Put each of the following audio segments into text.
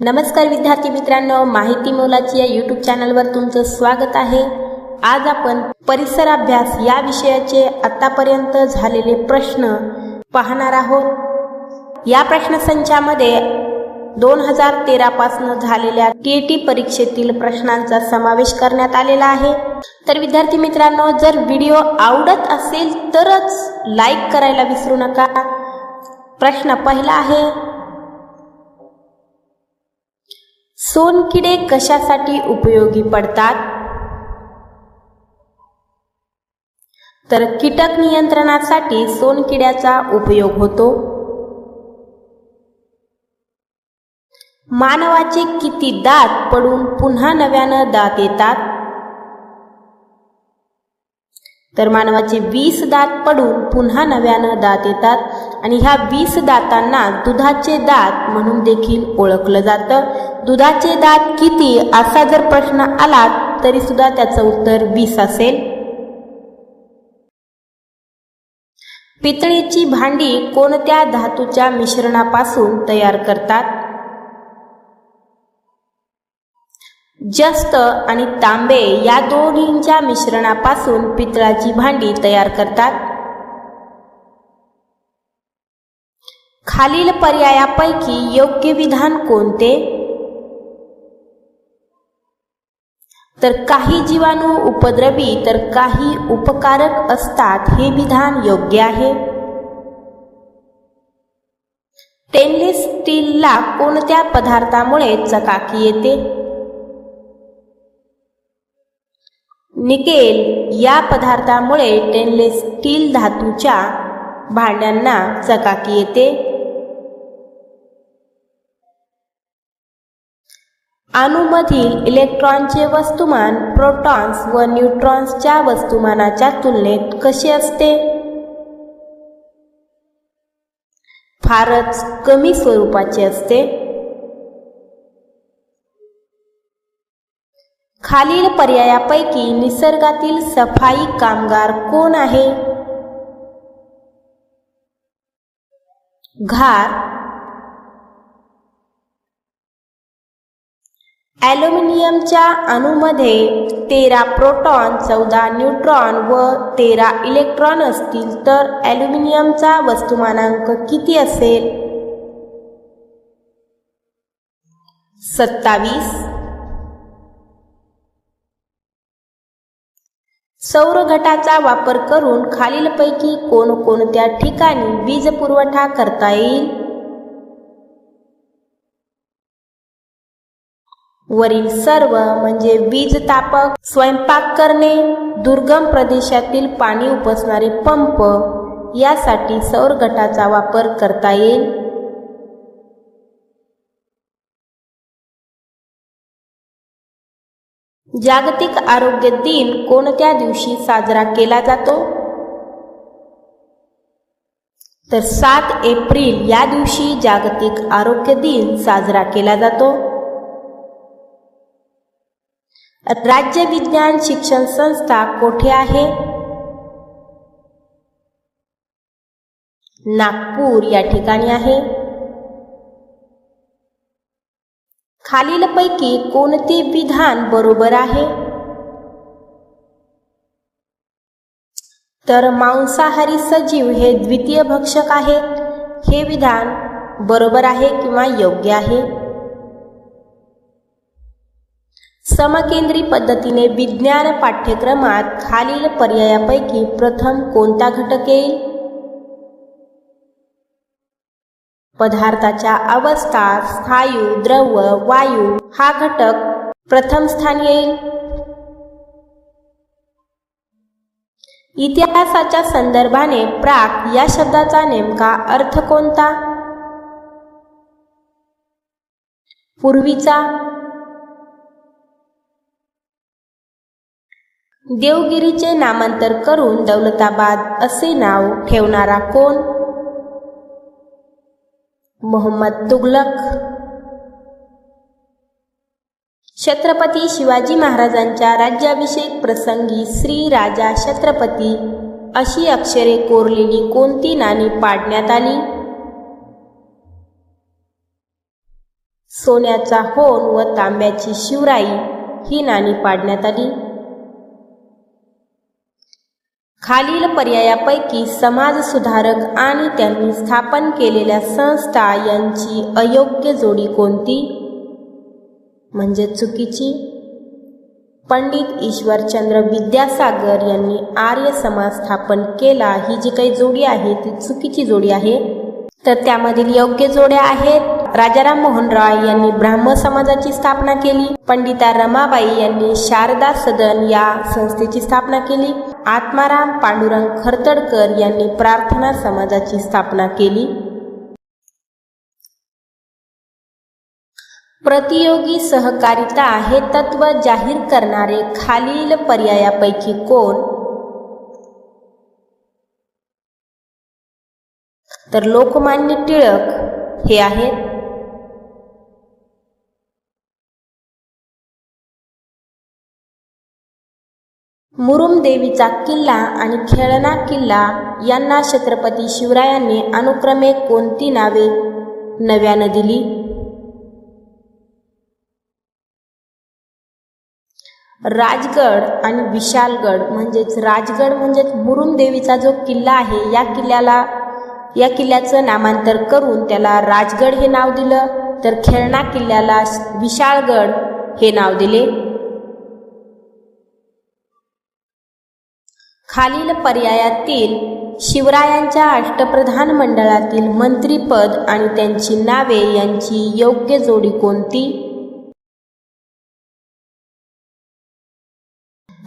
नमस्कार विद्यार्थी मित्रांनो, माहिती मोलाची या यूट्यूब चॅनलवर तुमचं स्वागत आहे। आज आपण परिसर अभ्यास या विषयाचे आतापर्यंत झालेले प्रश्न पाहणार आहोत। या प्रश्नसंचामध्ये 2013 पासून झालेल्या टीईटी परीक्षेतील प्रश्नांचा समावेश करण्यात आलेला आहे। तर विद्यार्थी मित्रांनो, जर व्हिडिओ आवडत असेल तरच लाईक करायला विसरू नका। प्रश्न पहिला आहे, सोनकिडे कशासाठी उपयोगी पडतात? तर कीटक नियंत्रणासाठी सोनकिड्याचा उपयोग होतो। मानवाचे किती दात पडून पुन्हा नव्याने दात येतात? तर मानवाचे 20 दात पडून पुन्हा नव्याने दात येतात आणि ह्या 20 दातांना दुधाचे दात म्हणून देखील ओळखलं जातं। दुधाचे दात किती असा जर प्रश्न आला तरी सुद्धा त्याचं उत्तर 20 असेल। पितळेची भांडी कोणत्या धातूच्या मिश्रणापासून तयार करतात? जस्त आणि तांबे या दोन्हींच्या मिश्रणापासून पितळाची भांडी तयार करतात। खालील पर्यायापैकी योग्य विधान कोणते? तर काही जीवाणू उपद्रवी तर काही उपकारक असतात हे विधान योग्य आहे। स्टेनलेस स्टीलला कोणत्या पदार्थामुळे चकाकी येते? निकेल या पदार्थामुळे स्टेनलेस स्टील धातूच्या भांड्यांना चकाकी येते। अणूमधील इलेक्ट्रॉनचे वस्तुमान प्रोटॉन्स व न्यूट्रॉन्सच्या वस्तुमानाच्या तुलनेत कसे असते? फारच कमी स्वरूपाचे असते। खालील पर्यायापैकी निसर्गातील सफाई कामगार कोण आहे? घार। ॲल्युमिनियमच्या अणूमध्ये 13 प्रोटॉन, 14 न्यूट्रॉन व 13 इलेक्ट्रॉन असतील तर ॲल्युमिनियमचा वस्तुमानांक किती असेल? 27। सौर घटाचा वापर करून खालीलपैकी कोणकोणत्या ठिकाणी वीज पुरवठा करता येईल? वरील सर्व म्हणजे वीज तापक, स्वयंपाक करणे, दुर्गम प्रदेशातील पाणी उपसणारे पंप यासाठी सौर घटाचा वापर करता येईल। जागतिक आरोग्य दिन कोणत्या दिवशी साजरा केला जातो? तर 7 एप्रिल या दिवशी जागतिक आरोग्य दिन साजरा केला जातो। राज्य विज्ञान शिक्षण संस्था कोठे आहे? नागपूर या ठिकाणी आहे। खालीलपैकी कोणते विधान बरोबर आहे? तर मांसाहारी सजीव हे द्वितीय भक्षक आहेत हे विधान बरोबर आहे किंवा योग्य आहे। समकेंद्री पद्धतीने विज्ञान पाठ्यक्रमात खालील पर्यायापैकी प्रथम कोणता घटक येईल? पदार्थाच्या अवस्था, स्थायू, द्रव, वायू हा घटक प्रथम स्थानी येईल। इतिहासाच्या संदर्भाने प्राक या शब्दाचा नेमका अर्थ कोणता? पूर्वीचा। देवगिरीचे नामांतर करून दौलताबाद असे नाव ठेवणारा कोण? मोहम्मद तुघलक। छत्रपती शिवाजी महाराजांच्या राज्याभिषेक प्रसंगी श्री राजा छत्रपती अशी अक्षरे कोरलेली कोणती नाणी पाडण्यात आली? सोन्याचा होन व तांब्याची शिवराई ही नाणी पाडण्यात आली. खालील पर्यायापैकी समाजसुधारक आणि त्यांनी स्थापन केलेल्या संस्था यांची अयोग्य जोडी कोणती? म्हणजे चुकीची. पंडित ईश्वरचंद्र विद्यासागर यांनी आर्य समाज स्थापन केला ही जी काही जोडी आहे ती चुकीची जोडी आहे. तर त्यामधील योग्य जोड्या आहेत राजाराम मोहन रॉय यांनी ब्राह्म समाजाची स्थापना केली, पंडिता रमाबाई यांनी शारदा सदन या संस्थेची स्थापना केली, आत्माराम पांडुरंग खरतडकर यांनी प्रार्थना समाजाची स्थापना केली. प्रतियोगी सहकारिता हे तत्व जाहीर करणारे खालील पर्यायापैकी कोण? तर लोकमान्य टिळक हे आहेत. मुरुमदेवीचा किल्ला आणि खेळणा किल्ला यांना छत्रपती शिवरायांनी अनुक्रमे कोणती नावे नव्यानं दिली? राजगड आणि विशालगड. म्हणजेच राजगड म्हणजेच मुरुमदेवीचा जो किल्ला आहे या किल्ल्याचं नामांतर करून त्याला राजगड हे नाव दिलं, तर खेळणा किल्ल्याला विशाळगड हे नाव दिले. खालील पर्यायातील शिवरायांच्या अष्टप्रधान मंडळातील मंत्रीपद आणि त्यांची नावे यांची योग्य जोडी कोणती?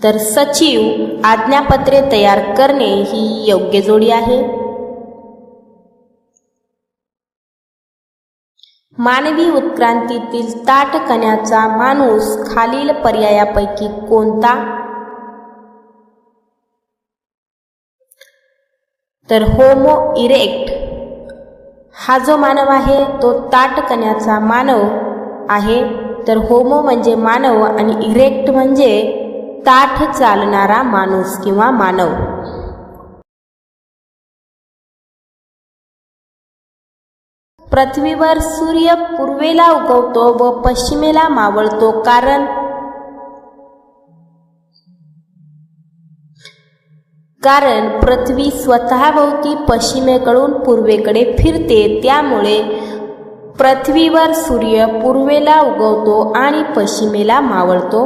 तर सचिव आज्ञापत्रे तयार करणे ही योग्य जोडी आहे. मानवी उत्क्रांतीतील ताठकण्याचा माणूस खालील पर्यायापैकी कोणता? तर होमो इरेक्ट हा जो मानव आहे तो ताठकण्याचा मानव आहे. तर होमो म्हणजे मानव आणि इरेक्ट म्हणजे ताठ चालणारा माणूस किंवा मानव. पृथ्वीवर सूर्य पूर्वेला उगवतो व पश्चिमेला मावळतो कारण पृथ्वी स्वतःभोवती पश्चिमेकडून पूर्वेकडे फिरते, त्यामुळे पृथ्वीवर सूर्य पूर्वेला उगवतो आणि पश्चिमेला मावळतो.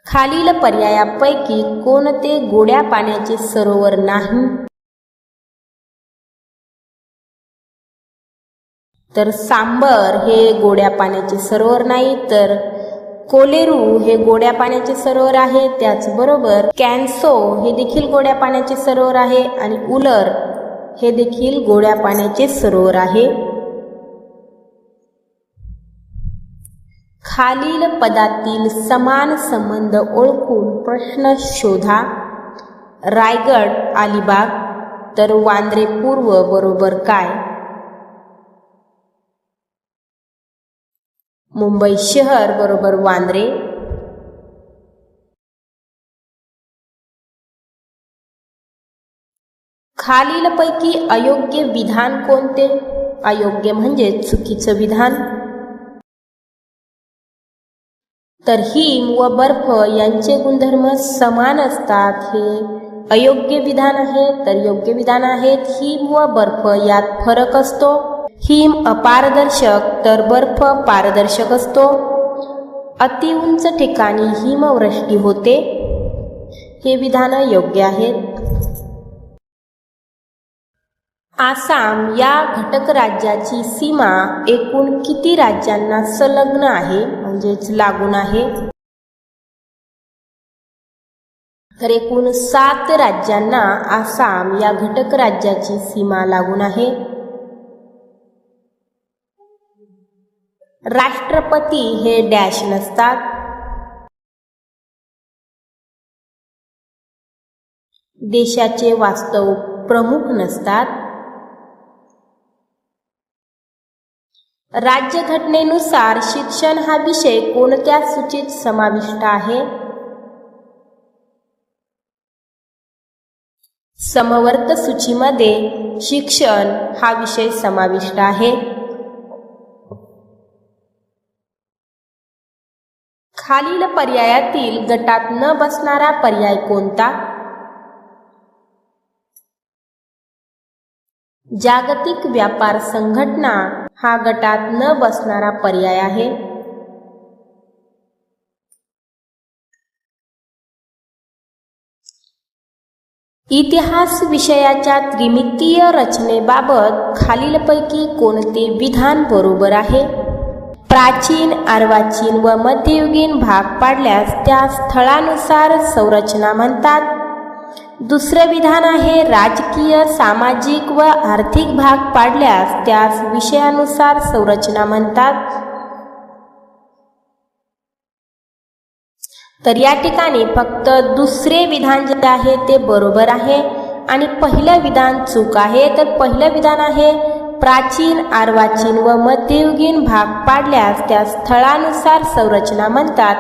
खालील पर्यायापैकी कोणते गोड्या पाण्याचे सरोवर नाही? तर सांबर हे गोड्या पाण्याचे सरोवर नाही, तर कोलेरू हे गोड्या पाण्याचे सरोवर आहे. त्याचबरोबर कॅन्सो हे देखील गोड्या पाण्याचे सरोवर आहे आणि उलर हे देखील गोड्या पाण्याचे सरोवर आहे. खालील पदातील समान संबंध ओळखून प्रश्न शोधा. रायगड अलिबाग, तर वांद्रे पूर्व बरोबर काय? मुंबई शहर बरोबर वांद्रे. खालीलपैकी अयोग्य विधान कोणते? अयोग्य म्हणजे चुकीचं विधान. तर हिम व बर्फ यांचे गुणधर्म समान असतात हे अयोग्य विधान आहे. तर योग्य विधान आहेत हिम व बर्फ यात फरक असतो. हिम अपारदर्शक तर बर्फ पारदर्शक असतो. अतिउंच ठिकाणी हिमवृष्टी होते. हे विधान योग्य आहेत. आसाम या घटक राज्याची सीमा एकूण किती राज्यांना संलग्न आहे म्हणजेच लागून आहे? तर एकूण 7 राज्यांना आसाम या घटक राज्याची सीमा लागून आहे. राष्ट्रपती हे डॅश नसतात. देशाचे वास्तव प्रमुख नसतात. राज्यघटनेनुसार शिक्षण हा विषय कोणत्या सूचीत समाविष्ट आहे? समवर्त सूचीमध्ये शिक्षण हा विषय समाविष्ट आहे. खालील पर्यायातील गटात न बसणारा पर्याय कोणता? जागतिक व्यापार संघटना हा गटात न बसणारा पर्याय आहे. इतिहास विषयाच्या त्रिमितीय रचनेबाबत खालीलपैकी कोणते विधान बरोबर आहे? प्राचीन, अर्वाचीन व मध्ययुगीन भाग पाडल्यास त्या स्थळानुसार संरचना म्हणतात. दुसरे विधान आहे राजकीय, सामाजिक व आर्थिक भाग पाडल्यास त्यास विषयानुसार संरचना म्हणतात. तर या ठिकाणी फक्त दुसरे विधान जे आहे ते बरोबर आहे आणि पहिलं विधान चूक आहे. तर पहिलं विधान आहे प्राचीन, अर्वाचीन व मध्ययुगीन भाग पाडल्यास त्या स्थळानुसार संरचना म्हणतात.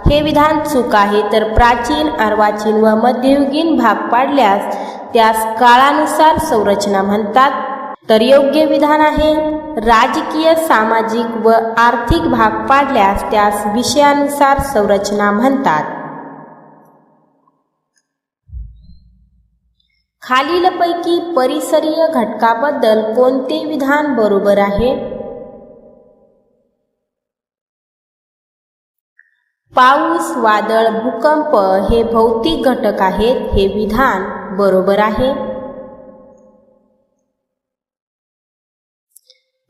हे विधान चूक आहे. तर प्राचीन, अर्वाचीन व मध्ययुगीन भाग पाडल्यास त्यास काळानुसार संरचना म्हणतात. तर योग्य विधान आहे राजकीय, सामाजिक व आर्थिक भाग पाडल्यास त्यास विषयानुसार संरचना म्हणतात. खालीलपैकी परिसरीय घटकाबद्दल कोणते विधान बरोबर आहे? पाऊस, वादळ, भूकंप हे भौतिक घटक आहेत. हे विधान बरोबर आहे.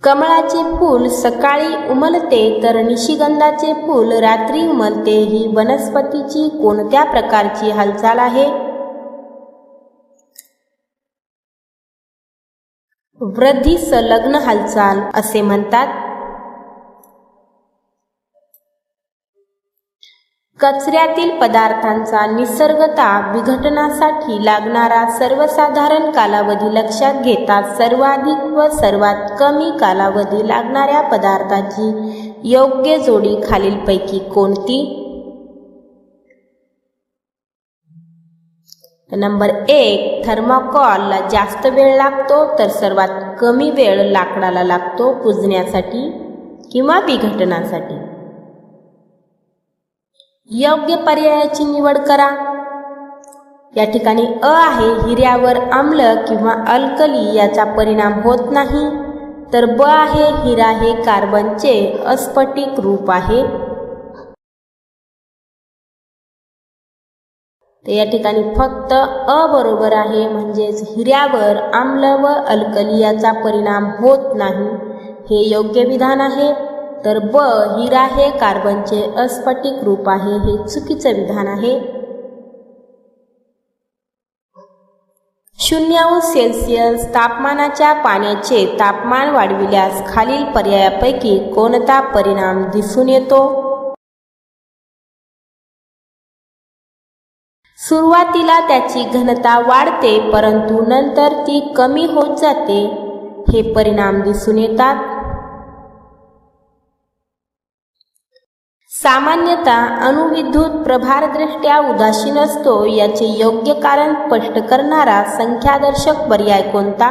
कमळाचे फूल सकाळी उमलते तर निशिगंधाचे फूल रात्री उमलते ही वनस्पतीची कोणत्या प्रकारची हालचाल आहे? वृद्धी संलग्न हालचाल असे म्हणतात. कचऱ्यातील पदार्थांचा निसर्गतः विघटनासाठी लागणारा सर्वसाधारण कालावधी लक्षात घेता सर्वाधिक व सर्वात कमी कालावधी लागणाऱ्या पदार्थाची योग्य जोडी खालीलपैकी कोणती? नंबर 1 थर्माकोलला जास्त वेळ लागतो तर सर्वात कमी वेळ लाकडाला लागतो कुजण्यासाठी किंवा विघटनासाठी. योग्य पर्यायाची निवड करा. या ठिकाणी अ आहे हिऱ्यावर आम्ल किंवा अल्कली याचा परिणाम होत नाही. तर ब आहे हिरा हे कार्बनचे अस्फटिक रूप आहे. तर या ठिकाणी फक्त अ बरोबर आहे, म्हणजेच हिऱ्यावर आम्ल व अल्कली याचा परिणाम होत नाही हे योग्य विधान आहे. तर ब हिरा हे कार्बनचे अस्फटिक रूप आहे हे चुकीचे विधान आहे. 0°C तापमानाच्या पाण्याचे तापमान वाढविल्यास खालील पर्यायापैकी कोणता परिणाम दिसून येतो? सुरुवातीला त्याची घनता वाढते परंतु नंतर ती कमी होत जाते हे परिणाम दिसून येतात. सामान्यतः अणुविद्युत प्रभारदृष्ट्या उदासीन असतो याचे योग्य कारण स्पष्ट करणारा संख्यादर्शक पर्याय कोणता?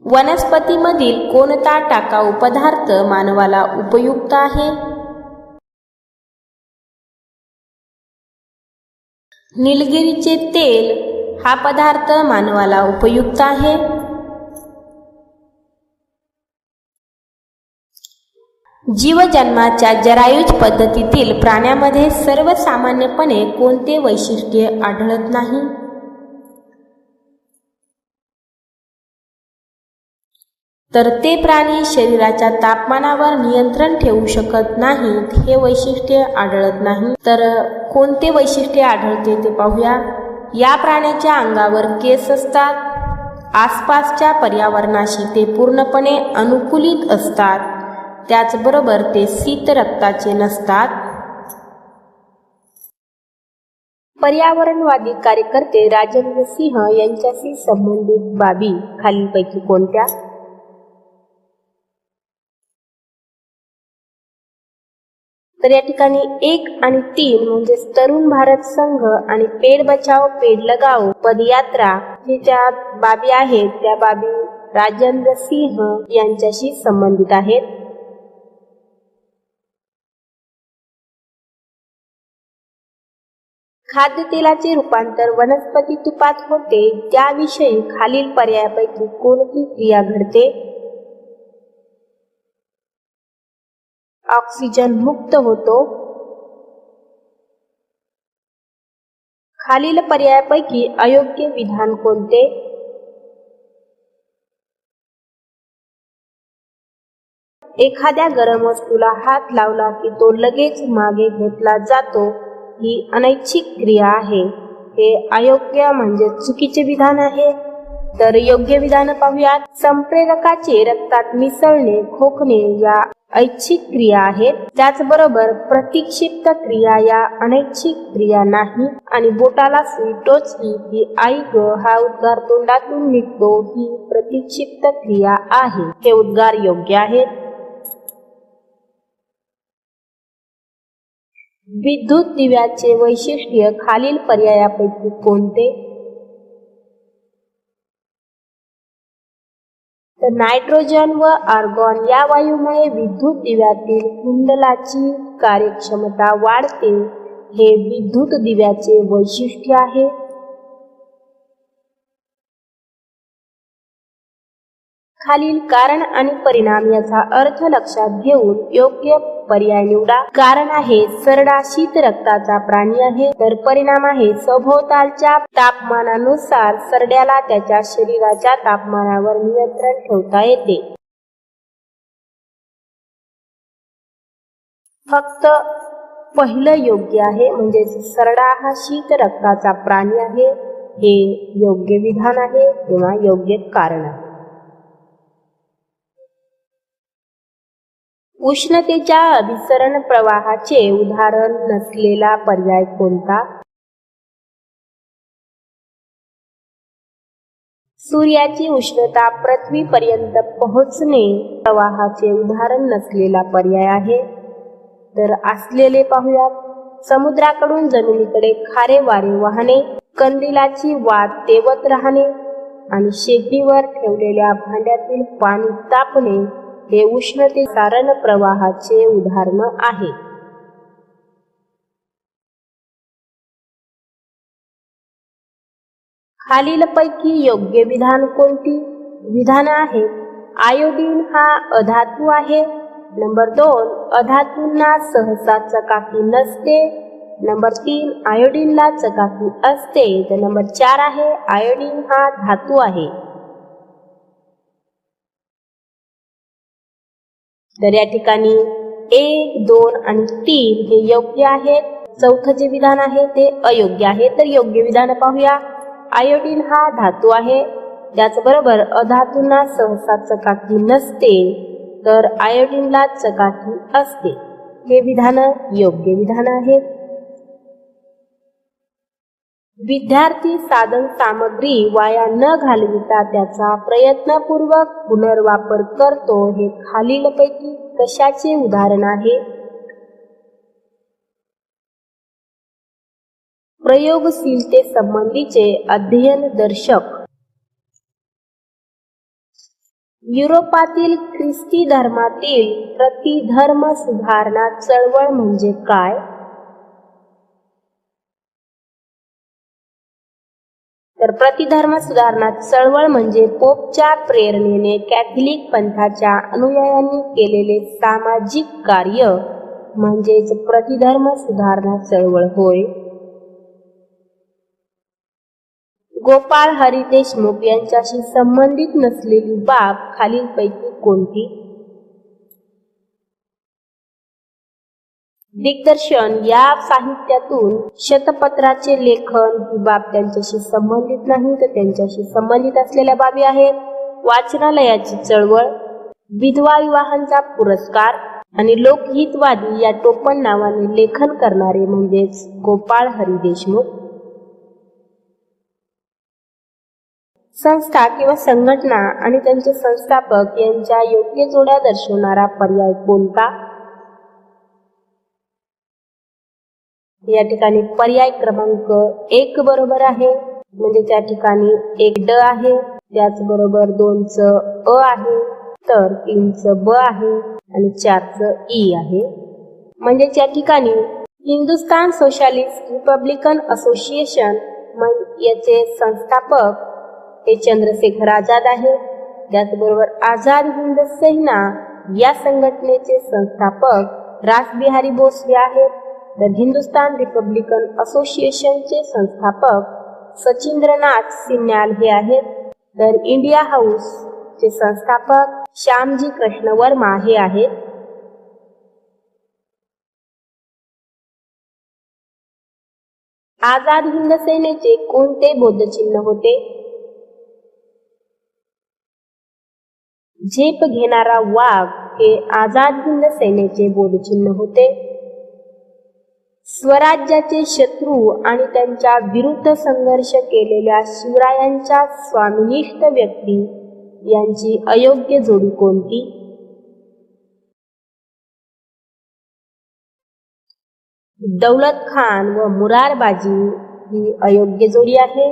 वनस्पतीमधील कोणता टाकाऊ पदार्थ मानवाला उपयुक्त आहे? निलगिरीचे तेल हा पदार्थ मानवाला उपयुक्त आहे. जीवजन्माच्या जरायुज पद्धतीतील प्राण्यामध्ये सर्वसामान्यपणे कोणते वैशिष्ट्य आढळत नाही? तर ते प्राणी शरीराच्या तापमानावर नियंत्रण ठेवू शकत नाहीत हे वैशिष्ट्य आढळत नाही. तर कोणते वैशिष्ट्य आढळते ते पाहूया. या प्राण्याच्या अंगावर केस असतात. आसपासच्या पर्यावरणाशी ते पूर्णपणे अनुकूलित असतात. त्याचबरोबर ते शीत रक्ताचे नसतात. पर्यावरणवादी कार्यकर्ते राजेंद्र सिंह यांच्याशी संबंधित बाबी खालीलपैकी कोणत्या? तर या ठिकाणी 1 आणि 3 म्हणजे तरुण भारत संघ आणि पेड़ बचाओ पेड़ लगाओ पदयात्रा ही ज्या बाबी आहेत त्या बाबी राजेंद्र सिंह यांच्याशी संबंधित आहेत. खाद्यतेलाचे रूपांतर वनस्पती तुपात होते त्याविषयी खालील पर्यायापैकी कोणती क्रिया घडते? ऑक्सिजन मुक्त होतो. खालील पर्यायापैकी अयोग्य विधान कोणते? एखाद्या गरम वस्तूला हात लावला की तो लगेच मागे घेतला जातो ही अनैच्छिक क्रिया आहे. हे अयोग्य म्हणजे चुकीचे विधान आहे. तर योग्य विधान पाहूयात. संप्रेरकाचे रक्तात मिसळणे खोकणे या ऐच्छिक क्रिया आहेत. त्याचबरोबर प्रतिक्षिप्त क्रिया या अनैच्छिक क्रिया नाही. आणि बोटाला सुई टोचली की आई ग हा उद्गार तोंडातून निघतो ही प्रतिक्षिप्त क्रिया आहे. हे उद्गार योग्य आहेत. विद्युत दिव्याचे वैशिष्ट्य खालील पर्यायापैकी कोणते? तर नायट्रोजन व आर्गॉन या वायूमुळे विद्युत दिव्यातील कुंडलाची कार्यक्षमता वाढते. हे विद्युत दिव्याचे वैशिष्ट्य आहे. खालील कारण आणि परिणाम याचा अर्थ लक्षात घेऊन योग्य पर्याय निवडा. कारण आहे सरडा शीत रक्ताचा प्राणी आहे. तर परिणाम आहे सभोवतालच्या तापमानानुसार सरड्याला त्याच्या शरीराच्या तापमानावर नियंत्रण ठेवता येते. फक्त पहिलं योग्य आहे म्हणजे सरडा हा शीत रक्ताचा प्राणी आहे हे योग्य विधान आहे किंवा योग्य कारण आहे. उष्णतेच्या अभिसरण प्रवाहाचे उदाहरण नसलेला पर्याय कोणता? सूर्याची उष्णता पृथ्वीपर्यंत पोहोचणे प्रवाहाचे उदाहरण नसलेला पर्याय आहे. तर असलेले पाहूयात. समुद्राकडून जमिनीकडे खारे वारे वाहणे, कंदिलाची वात तेवत राहणे आणि शेगडीवर ठेवलेल्या भांड्यातील पाणी तापणे हे उष्णते सारण प्रवाहाचे उदाहरण आहे. खालीलपैकी योग्य विधान कोणती? विधान आहे आयोडीन हा अधातू आहे. नंबर 2 अधातूंना सहसा चकाकी नसते. नंबर 3 आयोडीनला चकाकी असते. तर नंबर 4 आहे आयोडीन हा धातू आहे. तर या ठिकाणी 1, 2 आणि 3 हे योग्य आहेत. चौथं जे विधान आहे ते अयोग्य आहे. तर योग्य विधान पाहूया. आयोडीन हा धातू आहे. त्याचबरोबर अधातूंना सहसा चकाकी नसते तर आयोडीनला चकाकी असते. हे विधान योग्य विधान आहे. विद्यार्थी साधन सामग्री वाया न घालविता त्याचा प्रयत्नपूर्वक पुनर्वापर करतो हे खालीलपैकी कशाचे उदाहरण आहे? प्रयोगशीलते संबंधीचे अध्ययन दर्शक. युरोपातील ख्रिस्ती धर्मातील प्रतिधर्म सुधारणा चळवळ म्हणजे काय? तर प्रतिधर्म सुधारणा चळवळ म्हणजे पोपच्या प्रेरणेने कॅथलिक पंथाच्या अनुयायांनी केलेले सामाजिक कार्य म्हणजेच प्रतिधर्म सुधारणा चळवळ होय. गोपाळ हरी देशमुख यांच्याशी संबंधित नसलेली बाब खालीलपैकी कोणती? दिग्दर्शन या साहित्यातून शतपत्राचे लेखन ही बाब त्यांच्याशी संबंधित नाही तर त्यांच्याशी संबंधित असलेल्या बाबी आहेत. वाचनालयाची चळवळ, विधवा विवाहांचा पुरस्कार आणि लोकहितवादी या टोपण नावाने लेखन करणारे म्हणजेच गोपाळ हरी देशमुख. संस्था किंवा संघटना आणि त्यांचे संस्थापक यांच्या योग्य जोड्या दर्शवणारा पर्याय कोणता? या ठिकाणी पर्याय क्रमांक 1 बरोबर आहे, म्हणजे त्या ठिकाणी 1 ड आहे, त्याचबरोबर 2चं अ आहे, तर 3चं ब आहे आणि 4चं ई आहे. म्हणजे त्या ठिकाणी हिंदुस्तान सोशलिस्ट रिपब्लिकन असोसिएशन याचे संस्थापक हे चंद्रशेखर आझाद आहे. त्याचबरोबर आझाद हिंद सेना या संघटनेचे संस्थापक रासबिहारी बोस हे आहेत. तर हिंदुस्तान रिपब्लिकन असोसिएशनचे संस्थापक सचिंद्रनाथ सिन्याल हे आहेत. तर इंडिया हाऊस चे संस्थापक श्यामजी कृष्ण वर्मा हे आहेत. आझाद हिंद सेनेचे कोणते बोधचिन्ह होते? झेप घेणारा वाघ हे आझाद हिंद सेनेचे बोधचिन्ह होते. स्वराज्याचे शत्रू आणि त्यांच्या विरुद्ध संघर्ष केलेल्या शिवरायांच्या स्वामिनिष्ठ व्यक्ती यांची अयोग्य जोडी कोणती? दौलत खान व मुरारबाजी ही अयोग्य जोडी आहे.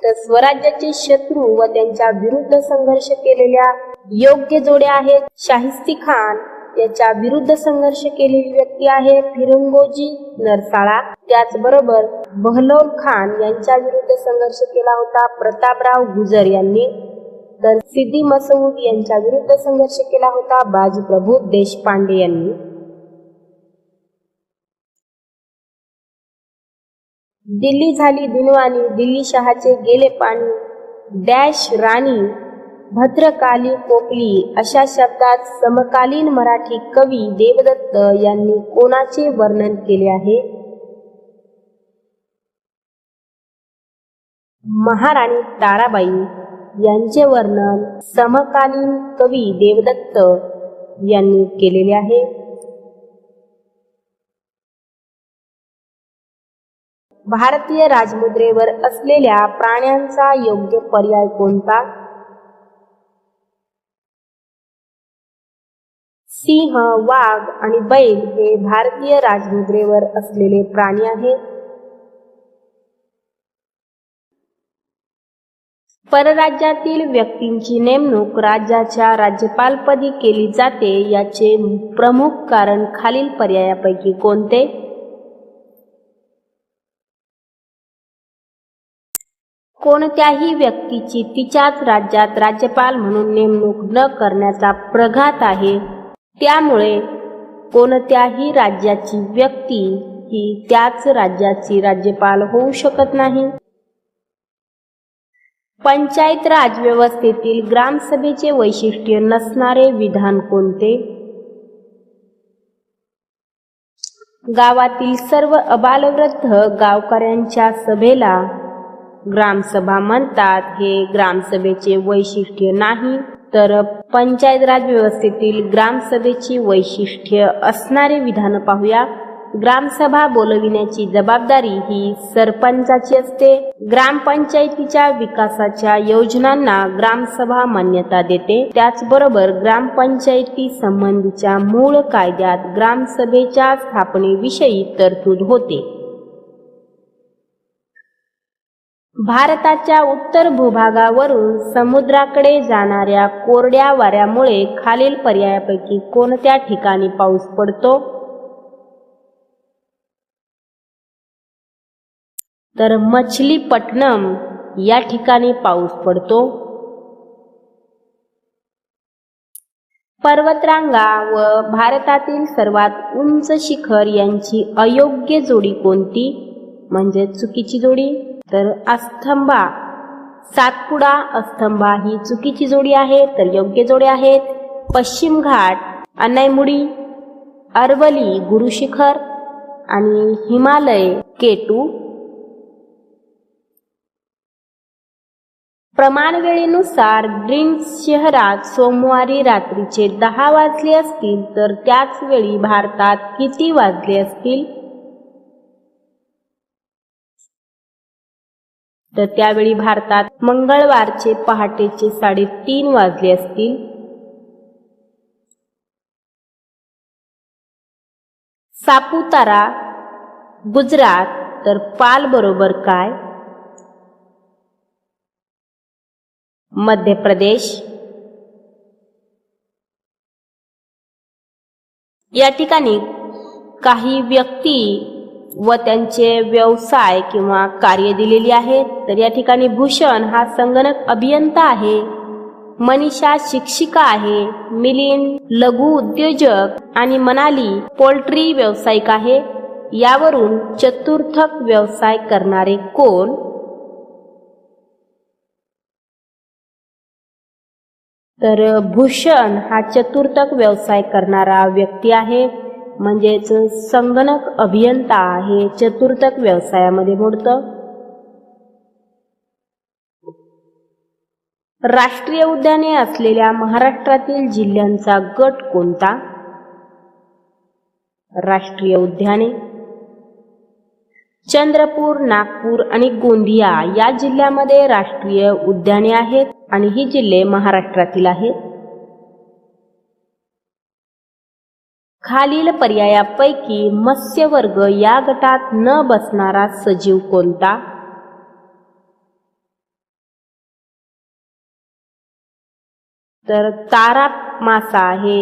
तर स्वराज्याचे शत्रू व त्यांच्या विरुद्ध संघर्ष केलेल्या योग्य जोड्या आहेत. शाहिस्ती खान याच्या विरुद्ध संघर्ष केलेली व्यक्ती आहे फिरंगोजी नरसाळा. त्याचबरोबर बहलोल खान यांच्या विरुद्ध संघर्ष केला होता प्रतापराव गुजर यांनी. तर सिद्दी मसऊद यांच्या विरुद्ध संघर्ष केला होता बाजीप्रभू देशपांडे यांनी. दिल्ली झाली दिनवाणी, दिल्ली शहाचे गेले पाणी, डॅश राणी भद्रकाली कोकली अशा शब्दात समकालीन मराठी कवी देवदत्त यांनी कोणाचे वर्णन केले आहे? महाराणी ताराबाई यांचे वर्णन समकालीन कवी देवदत्त यांनी केलेले आहे. भारतीय राजमुद्रेवर असलेल्या प्राण्यांचा योग्य पर्याय कोणता? सिंह, वाघ आणि बैल हे भारतीय राजमुद्रेवर असलेले प्राणी आहेत. परराज्यातील व्यक्तींची नेमणूक राज्याच्या राज्यपालपदी केली जाते याचे प्रमुख कारण खालील पर्यायापैकी कोणते? कोणत्याही व्यक्तीची तिच्याच राज्यात राज्यपाल म्हणून नेमणूक न करण्याचा प्रघात आहे. त्यामुळे कोणत्याही राज्याची व्यक्ती ही त्याच राज्याची राज्यपाल होऊ शकत नाही. पंचायत राज व्यवस्थेतील ग्रामसभेचे वैशिष्ट्य नसणारे विधान कोणते? गावातील सर्व अबालवृद्ध गावकऱ्यांच्या सभेला ग्रामसभा म्हणतात हे ग्रामसभेचे वैशिष्ट्य नाही. तर पंचायत राज व्यवस्थेतील ग्रामसभेची वैशिष्ट्य असणारे विधान पाहूया. ग्रामसभा बोलविण्याची जबाबदारी ही सरपंचाची असते. ग्रामपंचायतीच्या विकासाच्या योजनांना ग्रामसभा मान्यता देते. त्याचबरोबर ग्रामपंचायती संबंधीच्या मूळ कायद्यात ग्रामसभेच्या स्थापनेविषयी तरतूद होते. भारताच्या उत्तर भूभागावरून समुद्राकडे जाणाऱ्या कोरड्या वाऱ्यामुळे खालील पर्यायापैकी कोणत्या ठिकाणी पाऊस पडतो? तर मछलीपट्टणम या ठिकाणी पाऊस पडतो. पर्वतरांगा व भारतातील सर्वात उंच शिखर यांची अयोग्य जोडी कोणती, म्हणजे चुकीची जोडी? तर अस्तंभा, सातपुडा अस्तंभा ही चुकीची जोडी आहे. तर योग्य जोड्या आहेत पश्चिम घाट, अनैमुडी, अरवली गुरुशिखर आणि हिमालय केटू. प्रमाणवेळेनुसार ग्रीन्स शहरात सोमवारी रात्रीचे 10 वाजले असतील तर त्याच वेळी भारतात किती वाजले असतील? तर त्यावेळी भारतात मंगळवारचे पहाटेचे 3:30 वाजले असतील. सापुतारा गुजरात, तर पाल बरोबर काय? मध्य प्रदेश. या ठिकाणी काही व्यक्ती व त्यांचे व्यवसाय किंवा कार्य दिलेली आहेत. तर या ठिकाणी भूषण हा संगणक अभियंता आहे, मनीषा शिक्षिका आहे, मिलिंद लघु उद्योजक आणि मनाली पोल्ट्री व्यावसायिक आहे. यावरून चतुर्थक व्यवसाय करणारे कोण? तर भूषण हा चतुर्थक व्यवसाय करणारा व्यक्ती आहे, म्हणजेच संगणक अभियंता हे चतुर्थक व्यवसायामध्ये मोडतं. राष्ट्रीय उद्याने असलेल्या महाराष्ट्रातील जिल्ह्यांचा गट कोणता? राष्ट्रीय उद्याने. चंद्रपूर, नागपूर आणि गोंदिया या जिल्ह्यामध्ये राष्ट्रीय उद्याने आहेत आणि ही जिल्हे महाराष्ट्रातील आहेत. खालील पर्यायापैकी मत्स्यवर्ग या गटात न बसणारा सजीव कोणता? तर तारा मासा हे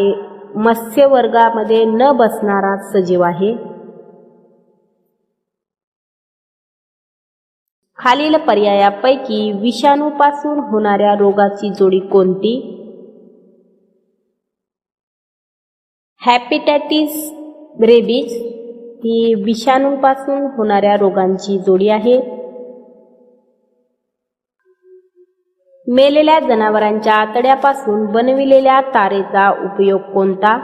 मत्स्यवर्गामध्ये न बसणारा सजीव आहे. खालील पर्यायापैकी विषाणूपासून होणाऱ्या रोगाची जोडी कोणती? हेपॅटायटिस रेबीज ही विषाणूपासून होणाऱ्या रोगांची जोडी आहे. मेलेल्या जनावरांच्या आतड्यापासून बनविलेल्या तारेचा उपयोग कोणता?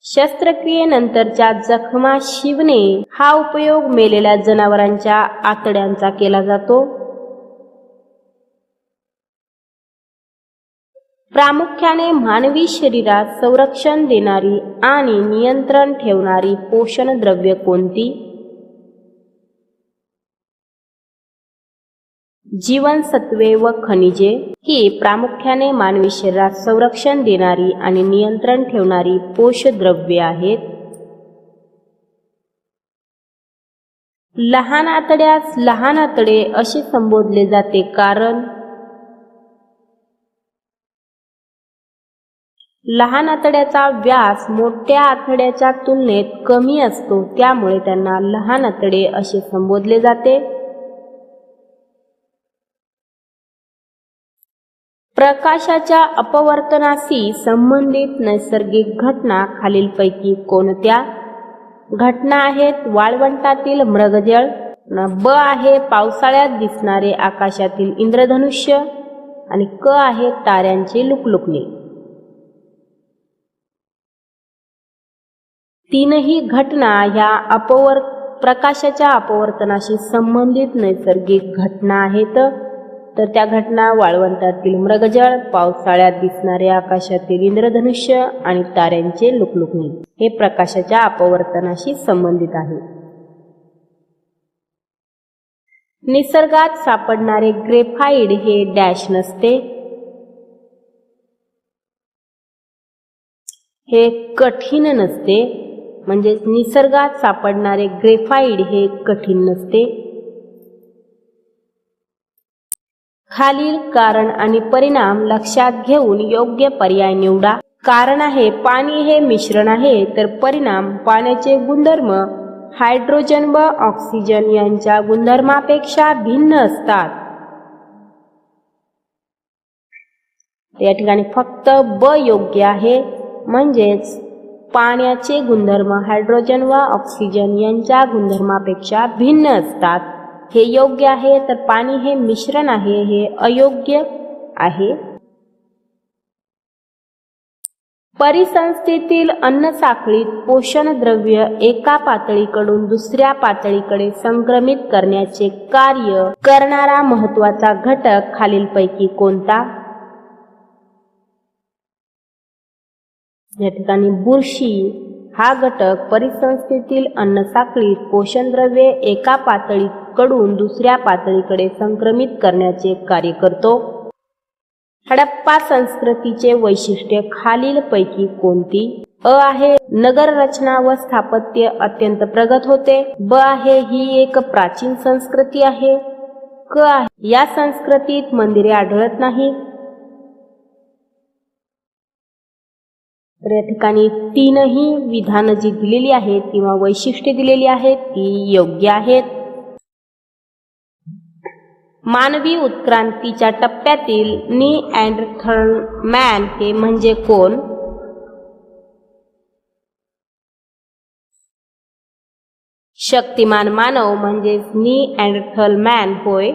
शस्त्रक्रियेनंतरच्या जखमा शिवणे हा उपयोग मेलेल्या जनावरांच्या आतड्यांचा केला जातो. प्रामुख्याने मानवी शरीरात संरक्षण देणारी आणि नियंत्रण ठेवणारी पोषण द्रव्ये कोणती? जीवनसत्वे व खनिजे ही प्रामुख्याने मानवी शरीरात संरक्षण देणारी आणि नियंत्रण ठेवणारी पोषद्रव्ये आहेत. लहान आतड्यास लहान आतडे असे संबोधले जाते कारण? लहान आतड्याचा व्यास मोठ्या आतड्याच्या तुलनेत कमी असतो, त्यामुळे त्यांना लहान आतडे असे संबोधले जाते. प्रकाशाच्या अपवर्तनाशी संबंधित नैसर्गिक घटना खालीलपैकी कोणत्या? घटना आहेत वाळवंटातील मृगजळ, ब आहे पावसाळ्यात दिसणारे आकाशातील इंद्रधनुष्य आणि क आहे ताऱ्यांचे लुकलुकणे. तीनही घटना ह्या प्रकाशाच्या अपवर्तनाशी संबंधित नैसर्गिक घटना आहेत. तर त्या घटना वाळवंटातील मृगजळ, पावसाळ्यात दिसणारे आकाशातील इंद्रधनुष्य आणि ताऱ्यांचे लुकलुकणे हे प्रकाशाच्या अपवर्तनाशी संबंधित आहे. निसर्गात सापडणारे ग्रेफाइट हे डॅश नसते, हे कठीण नसते, म्हणजे निसर्गात सापडणारे ग्रेफाइट हे कठीण नसते. खालील कारण आणि परिणाम लक्षात घेऊन योग्य पर्याय निवडा. कारण आहे पाणी हे मिश्रण आहे, तर परिणाम पाण्याचे गुणधर्म हायड्रोजन व ऑक्सिजन यांच्या गुणधर्मापेक्षा भिन्न असतात. या ठिकाणी फक्त ब योग्य आहे, म्हणजेच पाण्याचे गुणधर्म हायड्रोजन व ऑक्सिजन यांच्या गुणधर्मापेक्षा भिन्न असतात हे योग्य आहे. तर पाणी हे मिश्रण आहे हे अयोग्य आहे. परिसंस्थेतील अन्न साखळीत पोषण द्रव्य एका पातळीकडून दुसऱ्या पातळीकडे संक्रमित करण्याचे कार्य करणारा महत्त्वाचा घटक खालीलपैकी कोणता? या ठिकाणी बुरशी हा घटक परिसंस्थेतील अन्न साखळीत पोषण द्रव्ये एका पातळीकडून दुसऱ्या पातळीकडे संक्रमित करण्याचे कार्य करतो. हडप्पा संस्कृतीचे वैशिष्ट्य खालीलपैकी कोणती? अ आहे नगर रचना व स्थापत्य अत्यंत प्रगत होते. ब आहे ही एक प्राचीन संस्कृती आहे. क आहे या संस्कृतीत मंदिरे आढळत नाही. तर या ठिकाणी तीनही विधानं जी दिलेली आहेत किंवा वैशिष्ट्ये दिलेली आहेत ती योग्य आहेत. मानवी उत्क्रांतीच्या टप्प्यातील निअँडरथल मॅन हे म्हणजे कोण? शक्तिमान मानव म्हणजे निअँडरथल मॅन होय.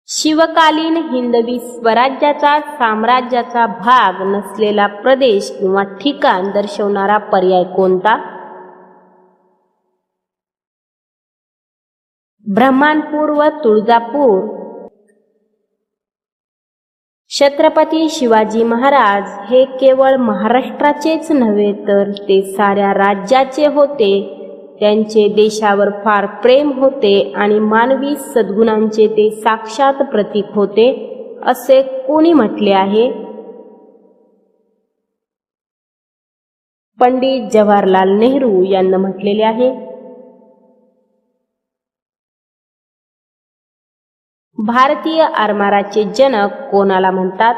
शिवकालीन हिंदवी स्वराज्याचा साम्राज्याचा भाग नसलेला प्रदेश किंवा ठिकाण दर्शवणारा पर्याय कोणता? ब्रह्मणपूर व तुळजापूर. छत्रपती शिवाजी महाराज हे केवळ महाराष्ट्राचेच नव्हे तर ते साऱ्या राज्याचे होते. त्यांचे देशावर फार प्रेम होते आणि मानवी सद्गुणांचे ते साक्षात प्रतीक होते असे कोणी म्हटले आहे? पंडित जवाहरलाल नेहरू यांना म्हटलेले आहे. भारतीय आरमाराचे जनक कोणाला म्हणतात?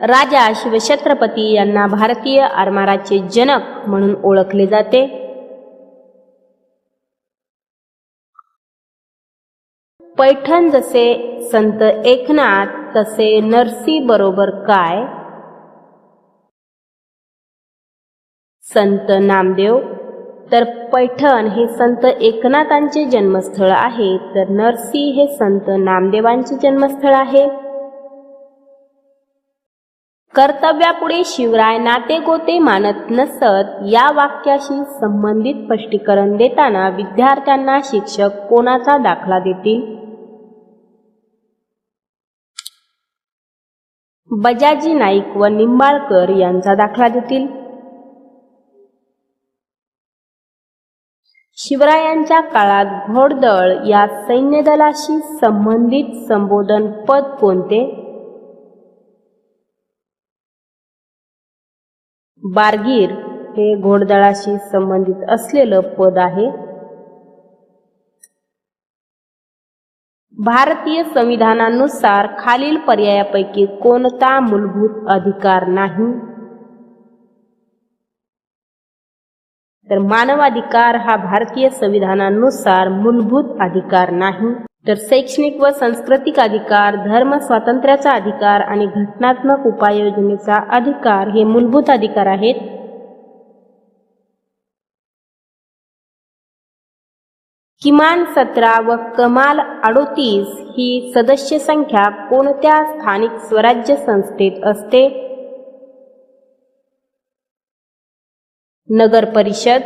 राजा शिवछत्रपती यांना भारतीय आरमाराचे जनक म्हणून ओळखले जाते. पैठण जसे संत एकनाथ तसे नरसी बरोबर काय? संत नामदेव. तर पैठण हे संत एकनाथांचे जन्मस्थळ आहे तर नरसी हे संत नामदेवांचे जन्मस्थळ आहे. कर्तव्यापुढे शिवराय नाते गोते मानत नसत या वाक्याशी संबंधित स्पष्टीकरण देताना विद्यार्थ्यांना शिक्षक कोणाचा दाखला देतील? बजाजी नाईक व निंबाळकर यांचा दाखला देतील. शिवरायांच्या काळात घोडदळ या सैन्यदलाशी संबंधित संबोधन पद कोणते? बारगीर हे घोडदळाशी संबंधित असलेलं पद आहे. भारतीय संविधानानुसार खालील पर्यायापैकी कोणता मूलभूत अधिकार नाही? तर मानवाधिकार हा भारतीय संविधानानुसार मूलभूत अधिकार नाही. तर शैक्षणिक व सांस्कृतिक अधिकार, धर्म स्वातंत्र्याचा अधिकार आणि घटनात्मक उपाययोजनेचा अधिकार हे मूलभूत अधिकार आहेत. किमान 17 व कमाल 38 ही सदस्य संख्या कोणत्या स्थानिक स्वराज्य संस्थेत असते? नगर परिषद.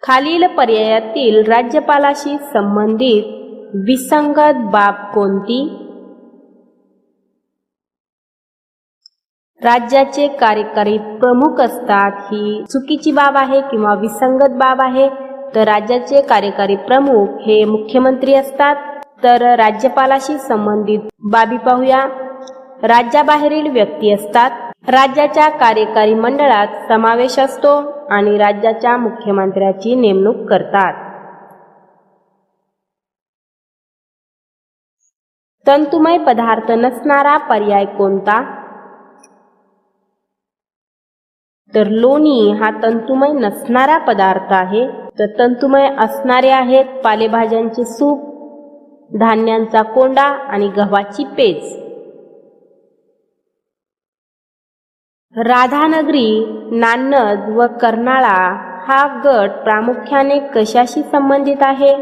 खालील पर्यायातील राज्यपालाशी संबंधित विसंगत बाब कोणती? राज्याचे कार्यकारी प्रमुख असतात ही चुकीची बाब आहे किंवा विसंगत बाब आहे. तर राज्याचे कार्यकारी प्रमुख हे मुख्यमंत्री असतात. तर राज्यपालाशी संबंधित बाबी पाहूया. राज्याबाहेरील व्यक्ती असतात. राज्याच्या कार्यकारी मंडळात समावेश असतो आणि राज्याच्या मुख्यमंत्र्याची नेमणूक करतात. तंतुमय पदार्थ नसणारा पर्याय कोणता? तर लोणी हा तंतुमय नसणारा पदार्थ आहे. तर तंतुमय असणारे आहेत पालेभाज्यांचे सूप, धान्यांचा कोंडा आणि गव्हाची पेज. राधानगरी, नान्नज व कर्नाळा हा गट प्रामुख्याने कशाशी संबंधित आहे?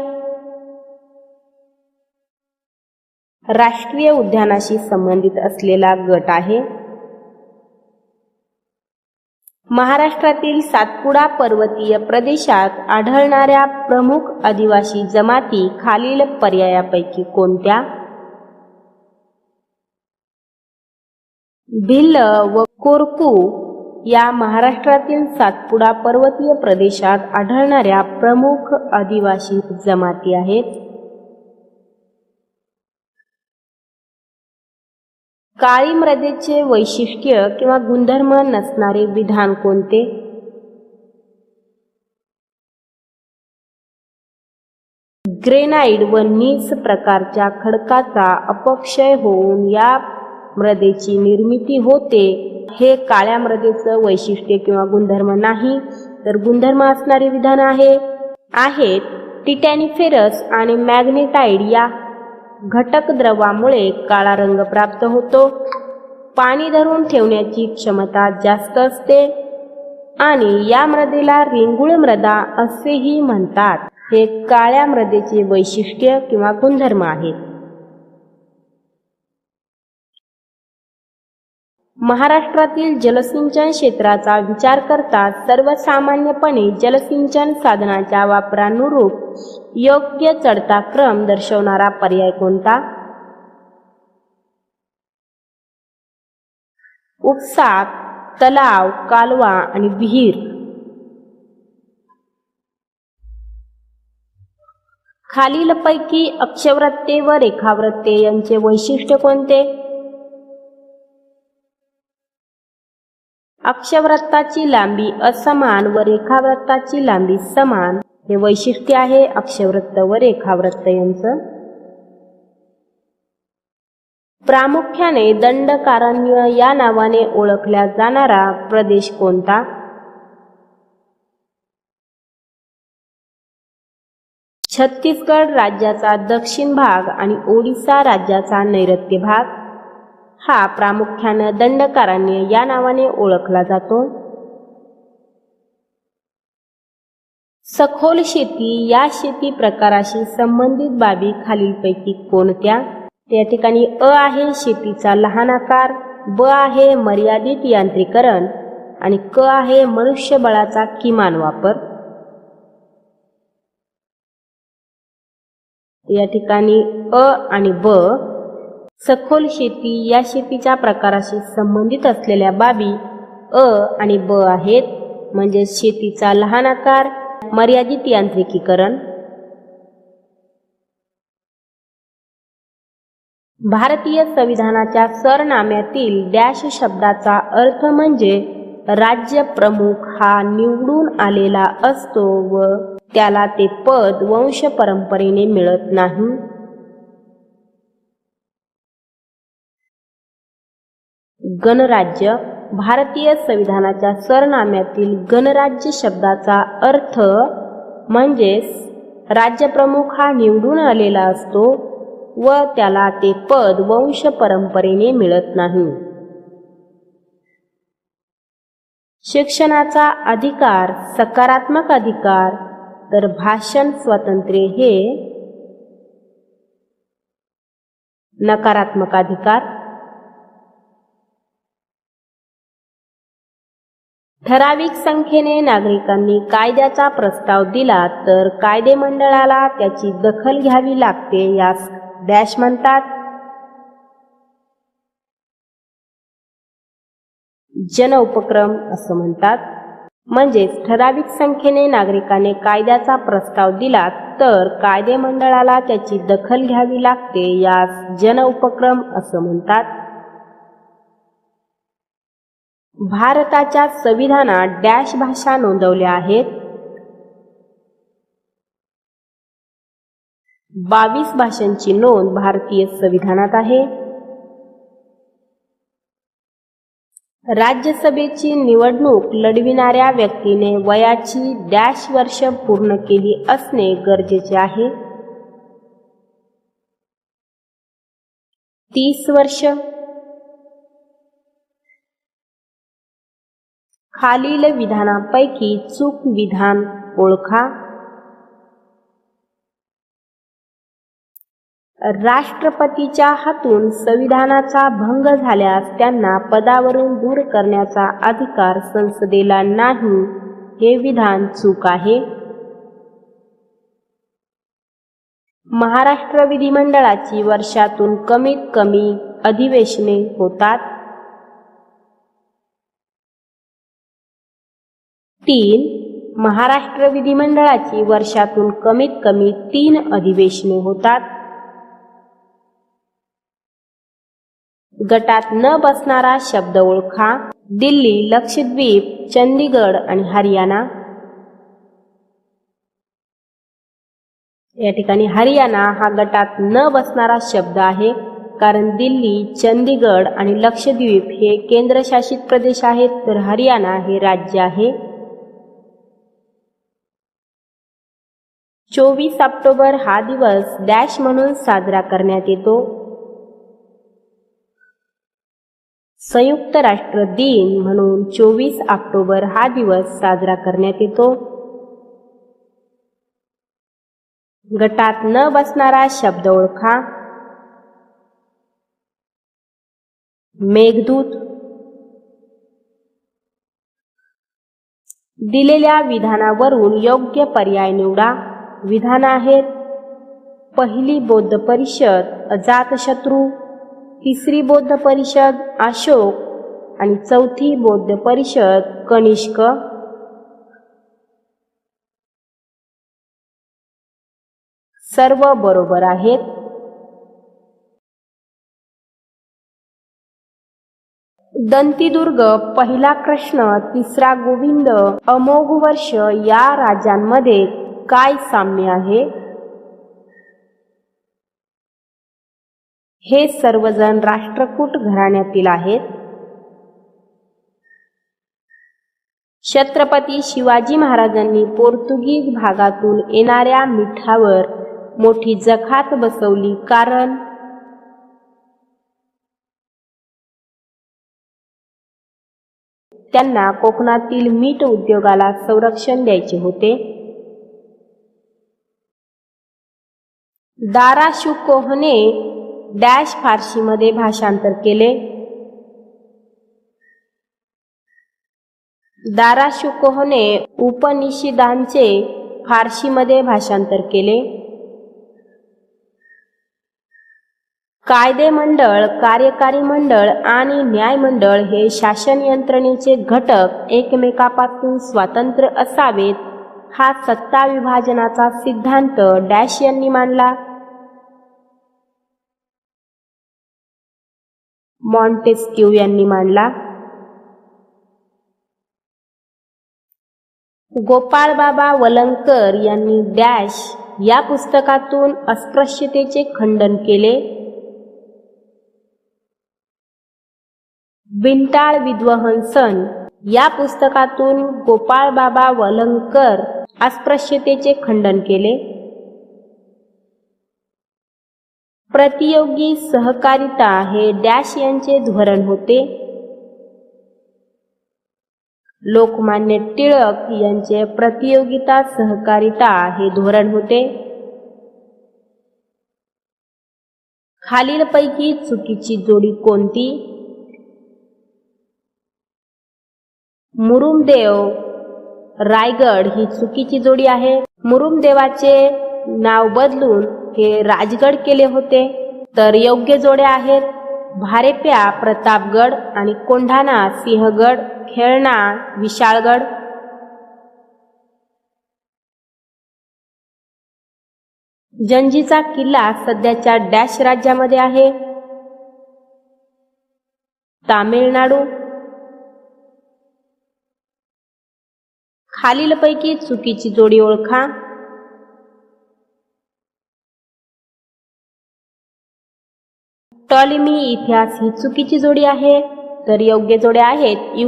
राष्ट्रीय उद्यानाशी संबंधित असलेला गट आहे. महाराष्ट्रातील सातपुडा पर्वतीय प्रदेशात आढळणाऱ्या प्रमुख आदिवासी जमाती खालील पर्यायापैकी कोणत्या? भिल्ल व कोरकू या महाराष्ट्रातील सातपुडा पर्वतीय प्रदेशात आढळणाऱ्या प्रमुख आदिवासी जमाती आहेत. काळी मृदेचे वैशिष्ट्य किंवा गुणधर्म नसणारे विधान कोणते? ग्रेनाइट व नीस प्रकारच्या खडकाचा अपक्षय होऊन या मृदेची निर्मिती होते. हे काळ्या मृदेचं वैशिष्ट्य किंवा गुणधर्म नाही. तर गुणधर्म असणारे विधान आहेत टिटॅनिफेरस आणि मॅग्नेटाइट या घटक द्रवामुळे काळा रंग प्राप्त होतो. पाणी धरून ठेवण्याची क्षमता जास्त असते आणि या मृदेला रिंगुळ मृदा असेही म्हणतात. हे काळ्या मृदेचे वैशिष्ट्य किंवा गुणधर्म आहेत. महाराष्ट्रातील जलसिंचन क्षेत्राचा विचार करता सर्वसामान्यपणे जलसिंचन साधनाच्या वापरानुरूप योग्य चढता क्रम दर्शवणारा पर्याय कोणता? उपसा, तलाव, कालवा आणि विहीर. खालीलपैकी अक्षवृत्ते व रेखावृत्ते यांचे वैशिष्ट्य कोणते? अक्षवृत्ताची लांबी असमान व रेखावृत्ताची लांबी समान हे वैशिष्ट्य आहे अक्षवृत्त व रेखावृत्त यांचं. प्रामुख्याने दंडकारण्य या नावाने ओळखला जाणारा प्रदेश कोणता? छत्तीसगड राज्याचा दक्षिण भाग आणि ओडिसा राज्याचा नैऋत्य भाग हा प्रामुख्याने दंडकारण्य या नावाने ओळखला जातो. सखोल शेती या शेती प्रकाराशी संबंधित बाबी खालीलपैकी कोणत्या? त्या ठिकाणी अ आहे शेतीचा लहान आकार, ब आहे मर्यादित यांत्रिकरण आणि क आहे मनुष्यबळाचा किमान वापर. या ठिकाणी अ आणि ब सखोल शेती या शेतीच्या प्रकाराशी संबंधित असलेल्या बाबी अ आणि ब आहेत. म्हणजे शेतीचा लहान आकार, मर्यादित यांत्रिकीकरण. भारतीय संविधानाच्या सरनाम्यातील डॅश शब्दाचा अर्थ म्हणजे राज्य प्रमुख हा निवडून आलेला असतो व त्याला ते पद वंश परंपरेने मिळत नाही. गणराज्य भारतीय संविधानाच्या सरनाम्यातील गणराज्य शब्दाचा अर्थ म्हणजे राज्यप्रमुख हा निवडून आलेला असतो व त्याला ते पद वंश परंपरेने मिळत नाही. शिक्षणाचा अधिकार सकारात्मक अधिकार, तर भाषण स्वातंत्र्य हे नकारात्मक अधिकार. ठराविक संख्येने नागरिकांनी कायद्याचा प्रस्ताव दिला तर कायदेमंडळाला त्याची दखल घ्यावी लागते. यास डॅश म्हणतात. जनउपक्रम असं म्हणतात. म्हणजेच ठराविक संख्येने नागरिकांनी कायद्याचा प्रस्ताव दिला तर कायदेमंडळाला त्याची दखल घ्यावी लागते. यास जनउपक्रम असं म्हणतात. भारताच्या संविधानात डॅश भाषा नोंदवल्या आहेत. 22 भाषांची नोंद भारतीय संविधानात आहे. राज्यसभेची निवडणूक लढविणाऱ्या व्यक्तीने वयाची डॅश वर्ष पूर्ण केली असणे गरजेचे आहे. 30 वर्ष. खालील विधानापैकी चूक विधान ओळखा. राष्ट्रपतीच्या हातून संविधानाचा भंग झाल्यास त्यांना पदावरून दूर करण्याचा अधिकार संसदेला नाही. हे विधान चूक आहे. महाराष्ट्र विधिमंडळाची वर्षातून कमीत कमी अधिवेशने होतात. 3. महाराष्ट्र विधिमंडळाची वर्षातून कमीत कमी 3 अधिवेशने होतात. गटात न बसणारा शब्द ओळखा. दिल्ली, लक्षद्वीप, चंदीगड आणि हरियाणा. या ठिकाणी हरियाणा हा गटात न बसणारा शब्द आहे, कारण दिल्ली, चंदीगड आणि लक्षद्वीप हे केंद्रशासित प्रदेश आहेत, तर हरियाणा हे राज्य आहे. 24 ऑक्टोबर हा दिवस डॅश म्हणून साजरा करण्यात येतो. संयुक्त राष्ट्र दिन म्हणून 24 ऑक्टोबर हा दिवस साजरा करण्यात येतो. गटात न बसणारा शब्द ओळखा. मेघदूत. दिलेल्या विधानावरून योग्य पर्याय निवडा. विधान आहेत: पहिली बौद्ध परिषद अजातशत्रू, तिसरी बौद्ध परिषद अशोक आणि चौथी बौद्ध परिषद कनिष्क. सर्व बरोबर आहेत. दंतीदुर्ग, पहिला कृष्ण, तिसरा गोविंद, अमोघ वर्ष या राजांमध्ये काय साम्य आहे? हे सर्वजण राष्ट्रकूट घराण्यातील आहेत. छत्रपती शिवाजी महाराजांनी पोर्तुगीज भागातून येणाऱ्या मिठावर मोठी जखात बसवली, कारण त्यांना कोकणातील मीठ उद्योगाला संरक्षण द्यायचे होते. दारा शुकोहने डॅश फारसीमध्ये भाषांतर केले. दारा शुकोहने उपनिषदांचे फारसीमध्ये भाषांतर केले. कायदे मंडळ, कार्यकारी मंडळ आणि न्याय मंडळ हे शासन यंत्रणेचे घटक एकमेकापासून स्वतंत्र असावेत, हा सत्ता विभाजनाचा सिद्धांत डॅश यांनी मांडला. मॉन्टेस्क्यू यांनी मांडला. गोपाळबाबा वलंगकर यांनी डॅश या पुस्तकातून अस्पृश्यतेचे खंडन केले. बिंटाळ विद्वहंसन या पुस्तकातून गोपाळबाबा वलंगकर अस्पृश्यतेचे खंडन केले. प्रतियोगी सहकारिता हे डॅश यांचे धोरण होते. लोकमान्य टिळक यांचे प्रतियोगिता सहकारिता हे धोरण होते. खालीलपैकी चुकीची जोडी कोणती? मुरुमदेव रायगड ही चुकीची जोडी आहे. मुरुमदेवाचे नाव बदलून हे राजगड केले होते. तर योग्य जोड्या आहेत भारेप्या प्रतापगड आणि कोंढाणा सिंहगड, खेळणा विशाळगड. जंजीचा किल्ला सध्याच्या डॅश राज्यामध्ये आहे? तामिळनाडू. खालीलपैकी चुकीची जोडी ओळखा. टॉलेमी इतिहास ही चुकीची जोडी आहे. तर योग्य जोड्या आहेत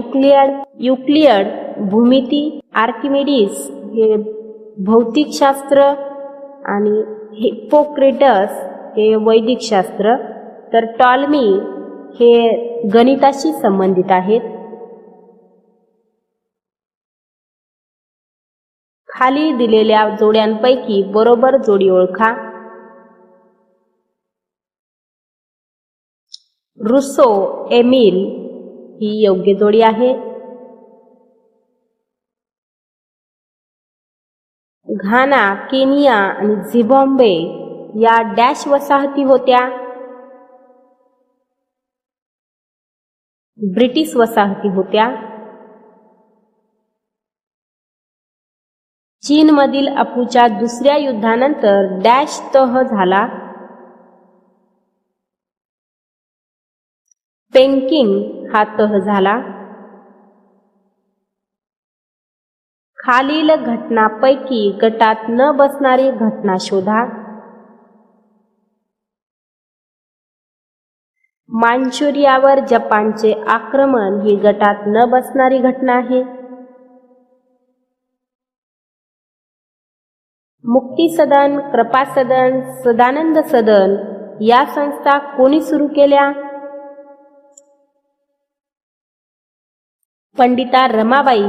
युक्लियड भूमिती, आर्किमिडीस हे भौतिकशास्त्र आणि हिप्पोक्रेटस हे वैदिक शास्त्र. तर टॉलेमी हे गणिताशी संबंधित आहेत. खाली दिलेल्या जोड्यांपैकी बरोबर जोडी ओळखा. रुसो एमिल ही योग्य जोडी आहे. घाना, केनिया आणि झिम्बाब्वे या डॅश वसाहती होत्या? ब्रिटिश वसाहती होत्या. चीनमधील अफूच्या दुसऱ्या युद्धानंतर डॅश तह झाला? पेंकिंग हा तह झाला. खालील घटनांपैकी गटात न बसणारी घटना शोधा. मांचुरियावर जपानचे आक्रमण ही गटात न बसणारी घटना आहे. मुक्ती सदन, कृपा सदन, सदानंद सदन या संस्था कोणी सुरू केल्या? पंडिता रमाबाई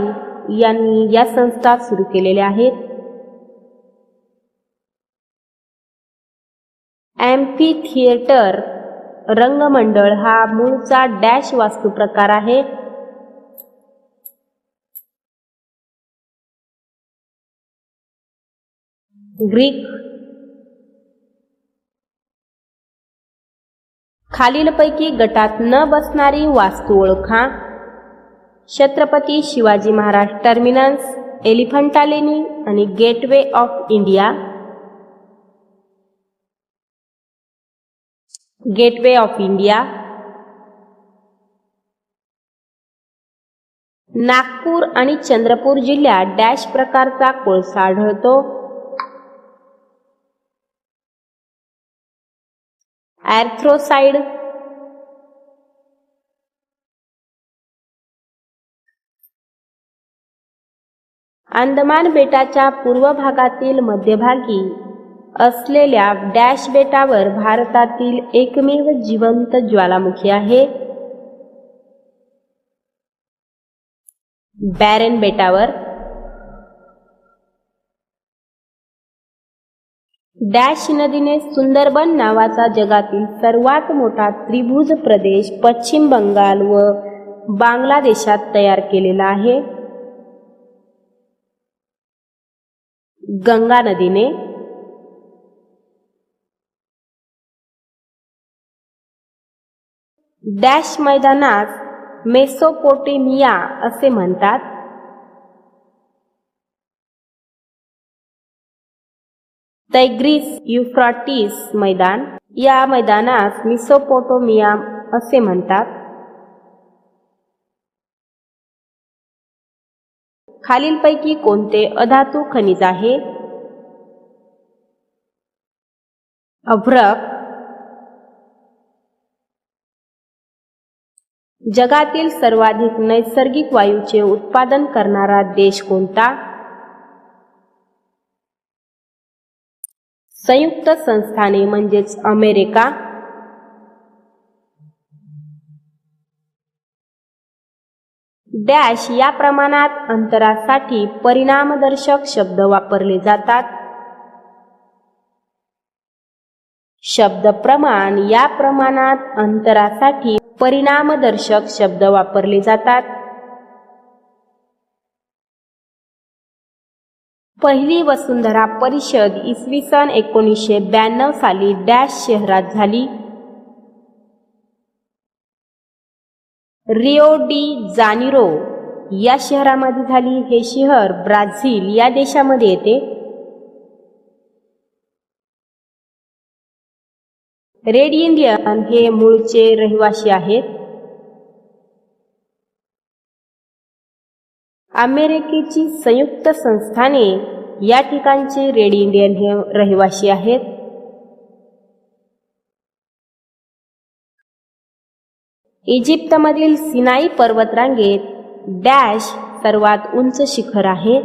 यांनी या संस्था सुरू केलेल्या आहेत. एम्फी थिएटर रंगमंडळ हा मूळचा डॅश वास्तुप्रकार आहे. ग्रीक. खालीलपैकी गटात न बसणारी वास्तू ओळखा. छत्रपती शिवाजी महाराज टर्मिनस, एलिफंटा लेणी आणि gateway of India. Gateway of India. Nagpur आणि चंद्रपूर जिल्ह्यात डॅश प्रकारचा कोळसा आढळतो. एर्थ्रोसाइड. अंदमान बेटाच्या पूर्व भागातील मध्यभागी असलेल्या डॅश बेटावर भारतातील एकमेव जिवंत ज्वालामुखी आहे. बॅरन बेटावर. डॅश नदीने सुंदरबन नावाचा जगातील सर्वात मोठा त्रिभुज प्रदेश पश्चिम बंगाल व बांगलादेशात तयार केलेला आहे. गंगा नदीने. डॅश मैदानास मेसोपोटेमिया असे म्हणतात. तैग्रिस युफ्राटिस मैदान या मैदानास मेसोपोटेमिया असे म्हणतात. खालीलपैकी कोणते अधातू खनिज आहे? अभ्रक. जगातील सर्वाधिक नैसर्गिक वायूचे उत्पादन करणारा देश कोणता? संयुक्त संस्थाने म्हणजेच अमेरिका. डॅश या प्रमाणात अंतरासाठी परिणामदर्शक शब्द वापरले जातात. शब्द प्रमाण या प्रमाणात अंतरासाठी परिणामदर्शक शब्द वापरले जातात. पहिली वसुंधरा परिषद इसवी सन 1992 साली डॅश शहरात झाली. रिओ डी जानिरो या शहरामध्ये झाली. हे शहर ब्राझील या देशामध्ये येते. रेड इंडियन हे मूळचे रहिवासी आहेत. अमेरिकेची संयुक्त संस्थाने या ठिकाणचे रेड इंडियन हे रहिवासी आहेत. इजिप्तमधील सिनाई पर्वतरांगेत डॅश सर्वात उंच शिखर आहे.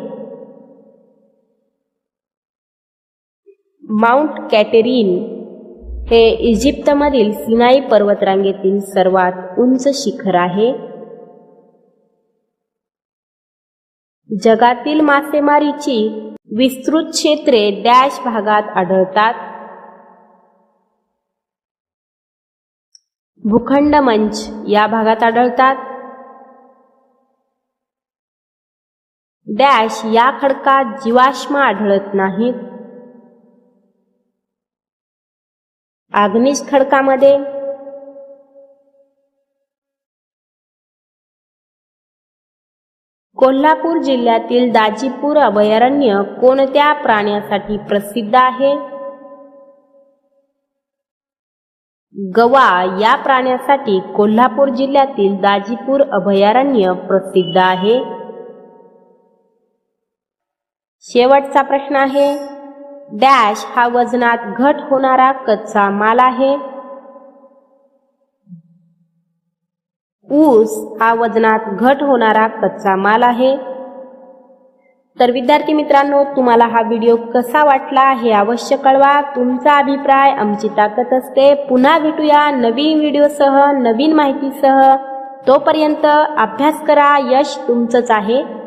माउंट कॅटेरिन हे इजिप्तमधील सिनाई पर्वतरांगेतील सर्वात उंच शिखर आहे. जगातील मासेमारीची विस्तृत क्षेत्रे डॅश भागात आढळतात. भूखंड मंच या भागात आढळतात. डॅश या खडकात जीवाश्म आढळत नाहीत. आग्नेय खडकामध्ये कोल्हापूर जिल्ह्यातील दाजीपूर अभयारण्य कोणत्या प्राण्यासाठी प्रसिद्ध आहे? गवा या प्राण्यासाठी कोल्हापूर जिल्ह्यातील दाजीपूर अभयारण्य प्रसिद्ध आहे. शेवटचा प्रश्न आहे, डॅश हा वजनात घट होणारा कच्चा माल आहे. ऊस हा वजनात घट होणारा कच्चा माल आहे. तर विद्यार्थी मित्रांनो, तुम्हाला हा व्हिडिओ कसा वाटला हे अवश्य कळवा. तुमचा अभिप्राय आमची ताकद असते. पुन्हा भेटूया नवीन व्हिडिओसह, नवीन माहितीसह. तोपर्यंत अभ्यास करा. यश तुमचंच आहे.